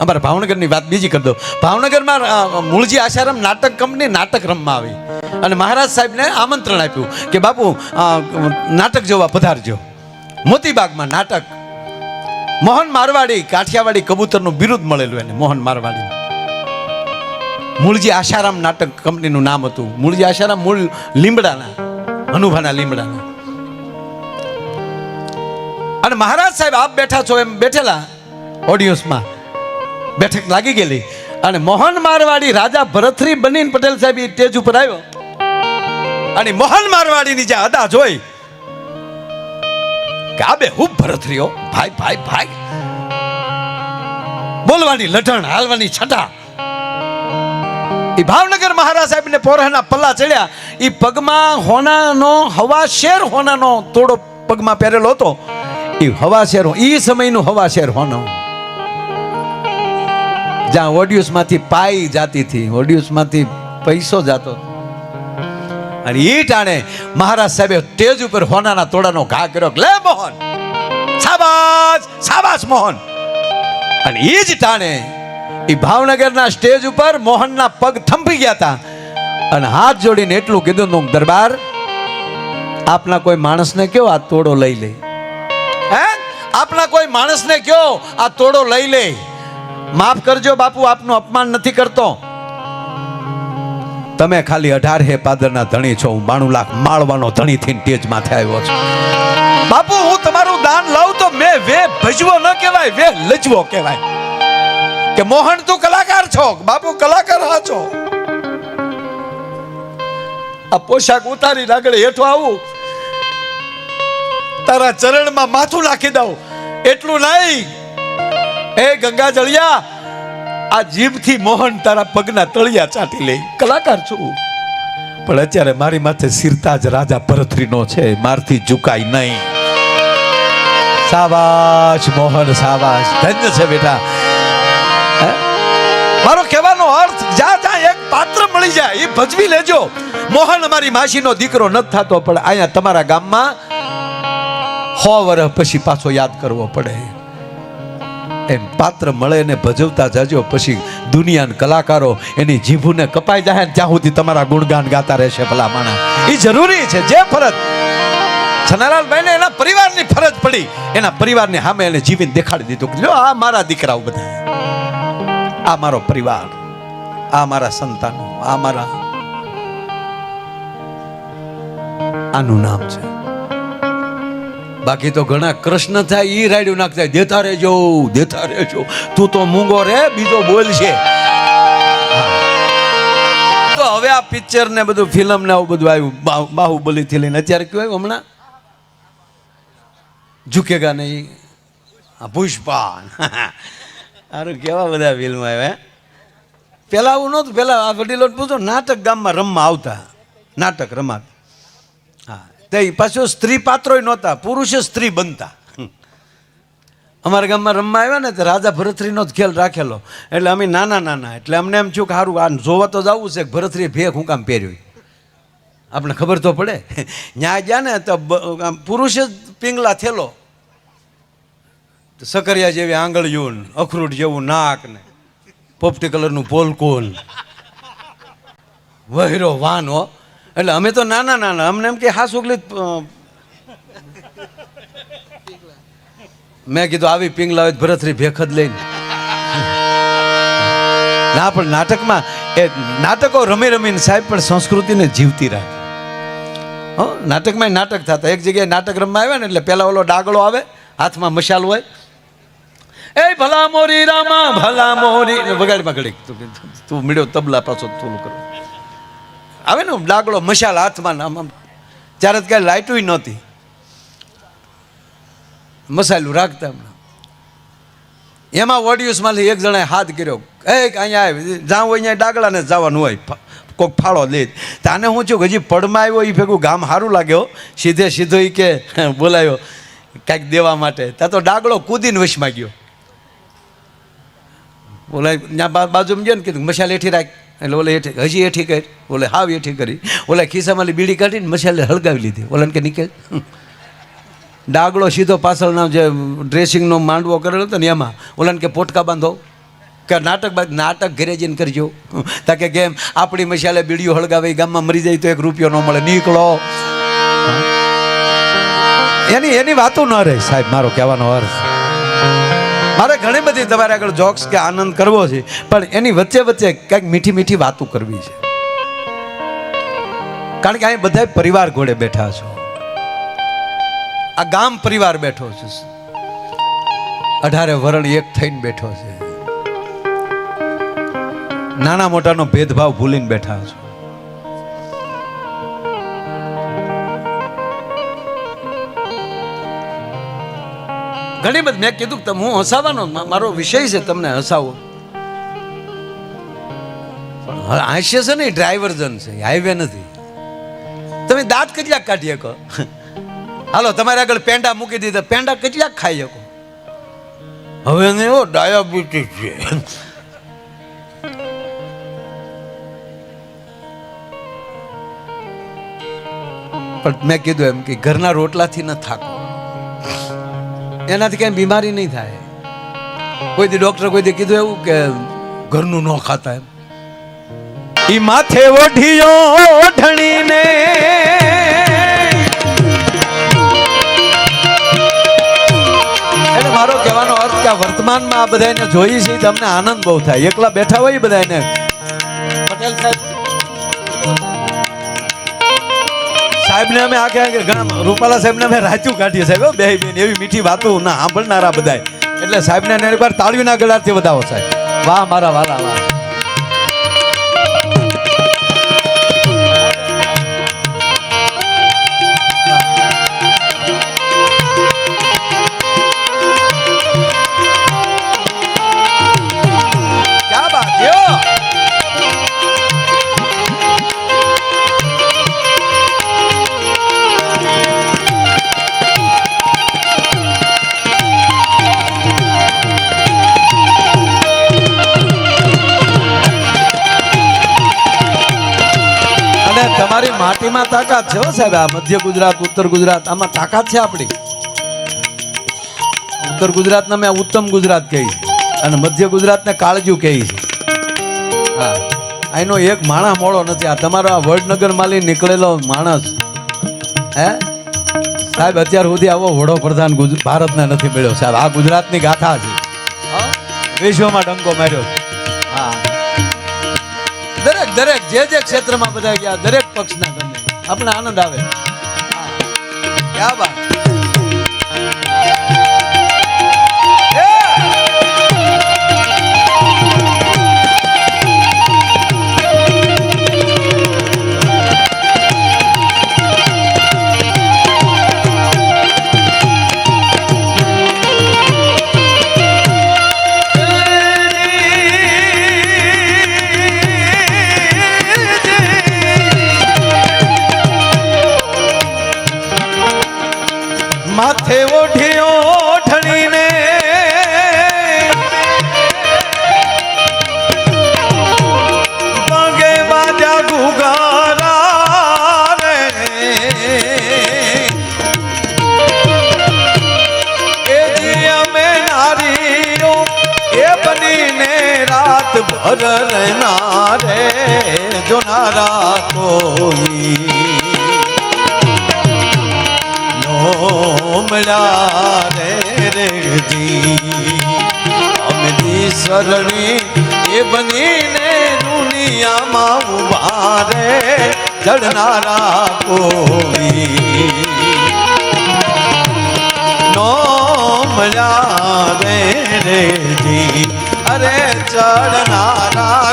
અમારા ભાવનગરની વાત બીજી કરી દો. ભાવનગરમાં મૂળજી આશારામ નાટક કંપની નાટક રમવા આવી અને મહારાજ સાહેબને આમંત્રણ આપ્યું કે બાપુ નાટક જોવા પધારજો. મોતીબાગમાં નાટક. મોહન મારવાડી કાઠિયાવાડી કબૂતરનું બિરુદ મળેલું એને, મોહન મારવાડી. મૂળજી આશારામ નાટક કંપનીનું નામ હતું. મૂળજી આશારામ મૂળ લીમડાના, હનુભાના લીમડાના. અને મહારાજ સાહેબ આપ બેઠા છો એમ બેઠેલા ઓડિયન્સમાં, બેઠક લાગી ગયેલી અને મોહન મારવાડી રાજા ભરતરી બનીને પટેલ સાહેબ સ્ટેજ ઉપર આવ્યો અને મોહન મારવાડીની જે અદા જોઈ કે આ બે હું ભરતરીઓ ભાઈ ભાઈ ભાઈ, બોલવાની લઢણ, હાલવાની છટા. એ ભાવનગર મહારાજ સાહેબ ને પોરાના પલ્લા ચડ્યા. એ પગમાં હોનાનો હવા શેર હોનાનો તોડો પગમાં પહેરેલો હતો. એ હવા શેર, એ સમયનું હવા શેર હોનો, જ્યાં ઓડિયન્સ માંથી પાઈ જાતી હતી, ઓડિયન્સ માંથી પૈસો જાતો. અને એ ટાણે મહારાજ સાહેબે સ્ટેજ ઉપર હોનાના તોડાનો ઘા કર્યો. લે મોહન, શાબાશ શાબાશ મોહન. અને એ જ ટાણે એ ભાવનગરના સ્ટેજ ઉપર મોહનના પગ થંભી ગયા હતા અને હાથ જોડીને એટલું કીધું, દરબાર આપના કોઈ માણસને કયો આ તોડો લઈ લે. હે, આપના કોઈ માણસને કયો આ તોડો લઈ લે. માફ કરજો બાપુ, આપનું અપમાન નથી કરતો. તમે ખાલી 18 પાદરના ધણી છો, હું 92 લાખ માળવાનો ધણી થઈને સ્ટેજ માથે આવ્યો છું. બાપુ હું તમારું દાન લઉં તો મેં વે ભજવો ન કહેવાય, વે લજવો કહેવાય. કે મોહન તું કલાકાર છો, બાપુ કલાકાર હા છો. આ પોશાક ઉતારી આગળ હેઠો આવું, તારા ચરણમાં માથું નાખી દઉં એટલું નહીં. એ ગંગા જળિયા, આ જીભથી મોહન તારા પગના તળિયા ચાટી લે. કલાકાર છું પણ અત્યારે મારી માથે સિરતાજ રાજા ભરતરીનો છે, મારથી ઝુકાય નહીં. શાબાશ મોહન, શાબાશ, ધન્ય છે બેટા. મારો કહેવાનો અર્થ, જ્યાં જ્યાં એક પાત્ર મળી જાય એ ભજવી લેજો. મોહન અમારી માસીનો દીકરો નથી થતો પણ અહીંયા તમારા ગામમાં 100 વર્ષ પછી પાછો યાદ કરવો પડે એમ પાત્ર મળે ને ભજવતા જાજો. પછી દુનિયાના કલાકારો એની જીભુને કપાઈ જાય ત્યાં સુધી તમારા ગુણગાન ગાતા રહેશે. ભલા માણા, એ જરૂરી છે. જે ફરજ છનાલાલભાઈને એના પરિવારની ફરજ પડી, એના પરિવારની સામે એને જીવીને દેખાડી દીધું કે આ મારા દીકરાઓ બધા, આ મારો પરિવાર, આ મારા સંતાનો, આ મારા, આનું નામ છે. બાકી તો ઘણા કૃષ્ણ થાય ઈ રાડ્યું નાખતા, દેતા રહેજો દેતા રહેજો, તું તો મૂંગો રે, બીજો બોલ છે. તો હવે આ પિક્ચર ને બધું ફિલ્મ ને આવું બધું આવ્યું, બાહુબલી થી લઈને અત્યારે કયું આવ્યું હમણાં, ઝુકેગા નહીં, પુષ્પા, અરે કેવા બધા ફિલ્મ આવ્યા. પેલા આવું નહોતું. પેલા આ વડીલો પૂછો, નાટક ગામમાં રમવા આવતા, નાટક રમાત. હા, તે પાછું સ્ત્રી પાત્રો નહોતા, પુરુષ સ્ત્રી બનતા. અમારા ગામમાં રમવા આવ્યા ને તો રાજા ભરતરીનો જ ખેલ રાખેલો. એટલે અમે નાના નાના, એટલે અમને એમ થયું કે સારું આ જોવા તો જવું છે, ભરતરીએ ભેખ હું કામ પહેર્યું, આપણે ખબર તો પડે. ન્યા ગયા ને તો પુરુષ જ પિંગલા થેલો, સકરિયા જેવી આંગળીઓ, અખરૂટ જેવું નાક ને પોપટી કલરનું પોલકોન, વહેરો વાન હો. એટલે અમે તો નાના નાના, અમને એમ કે હા સુગલી. મેં કીધું આવી પિંગલા ભરતરી ભેખ જ લઈને ના. પણ નાટકમાં એ નાટકો રમી રમીને સાહેબ પણ સંસ્કૃતિને જીવતી રાખે. નાટકમાં નાટક થતા. એક જગ્યાએ નાટક રમવા આવ્યા ને એટલે પેલા ઓલો ડાગલો આવે, હાથમાં મશાલ હોય, એ ભલા મોરી રામા ભલા મોરી વગાડી ઘડી તું મળ્યો તબલા પાછો થોડું કરો આવે ને ડાગલો મશાલ હાથમાં. આમ ત્યારે કઈ લાઇટું નહોતી, મસાલું રાખતા. એમાં ઓડિયન્સમાંથી એક જણાએ હાથ કર્યો, અહીંયા આવે જ્યાં હોય અહીંયા ડાગલાને જવાનું હોય, કોઈક ફાળો લે. તાને હું છું હજી પડમાં આવ્યો એ ભેગું ગામ સારું લાગ્યો, સીધે સીધો એ કે બોલાયો કાંઈક દેવા માટે. ત્યાં તો ડાગલો કૂદીને વશમાં ગયો. બોલાય ત્યાં બાજુમાં ગયો ને કીધું મસાલ હેઠી રાખ, એટલે ઓલે હેઠી હજી હેઠી કરી, ઓલે હાવ હેઠી કરી, ઓલા ખિસ્સામાં બીડી કાઢીને મસાલે હળગાવી લીધી. ઓલાને કે નીકળ. ડાગલો સીધો પાછળના જે ડ્રેસિંગનો માંડવો કરેલો હતો ને એમાં ઓલાને કે પોટકા બાંધો, કે નાટક ઘરે જઈને કરજો તાકે કેમ આપણી મસાલે બીડીઓ હળગાવે ગામમાં મરી જાય તો 1 રૂપિયો ન મળે, નીકળો. એની વાતો ન રહે સાહેબ. મારો કહેવાનો અર્થ, મારે ઘણી બધી તમારે આગળ જોક્સ કે આનંદ કરવો છે, પણ એની વચ્ચે કંઈક મીઠી મીઠી વાતો કરવી છે. કારણ કે અહીં બધા પરિવાર ઘોડે બેઠા છો, આ ગામ પરિવાર બેઠો છે, 18 વરણ એક થઈને બેઠો છે, નાના મોટાનો ભેદભાવ ભૂલીને બેઠા છો. ઘણી બધી મેં કીધું કે હું હસાવાનો મારો વિષય છે, તમને હસાવો. પણ હાસ્ય છે ને ડ્રાઈવર્જન છે, હાઈવે નથી. તમે દાંત કેટલાક કાઢી શકો? હાલો તમારે આગળ પેંડા મૂકી દીધા, પેંડા કેટલાક ખાઈ શકો? હવે ને એવો ડાયાબિટીસ છે. પણ મેં કીધું એમ કે ઘરના રોટલાથી ન થાકો, એનાથી કઈ બીમારી નહીં થાય. કોઈ દી ડોક્ટર કોઈ દી કીધું એવું કે ઘરનું ન ખાતા એમ? ઈ માથે ઓઢિયો ઓઢણીને એટલે મારો કહેવાનો અર્થ કે વર્તમાનમાં આ બધાને જોઈએ છે, તમને આનંદ બહુ થાય. એકલા બેઠા હોય બધાને પટેલ સાહેબ ને અમે આખે ઘણા રૂપાલા સાહેબ ને અમે રાચું કાઢીએ સાહેબ, બે બેન એવી મીઠી વાતો ના સાંભળનારા બધા. એટલે સાહેબ ને એની પર તાળીઓના ગળાથી વધાવો સાહેબ. વાહ મારા વાલા વાહ. ક્યા બાત યો. તમારી માટીમાં તાકાત છે સાહેબ. આ મધ્ય ગુજરાત, ઉત્તર ગુજરાત, આમાં તાકાત છે આપણી. ઉત્તર ગુજરાતને મેં ઉત્તમ ગુજરાત કહી છે અને મધ્ય ગુજરાતને કાળજું કહી છે. હા, આનો એક માણસ મોડો નથી. આ તમારો આ વડનગર માંથી નીકળેલો માણસ હે સાહેબ, અત્યાર સુધી આવો વડોપ્રધાન ભારતને નથી મળ્યો સાહેબ. આ ગુજરાતની ગાથા છે, વિશ્વમાં ડંકો માર્યો. હા, દરેક જે ક્ષેત્રમાં બધા ગયા, દરેક પક્ષના ગમે, આપણે આનંદ આવે. ક્યાં વાત. માથે ઓઢિયો ઓઢણીને પગે બાજા ગુગારા રે, એ જી અમે નારીઓ એ બનીને રાત ભર રહેના રે, જો નારા કોઈ મળ્યા રે રેજી અમની સરણી એ બનીને દુનિયામાં ઉભા રે, ચડનારા કોઈ નો મળ્યા રે રેજી, અરે ચડનારા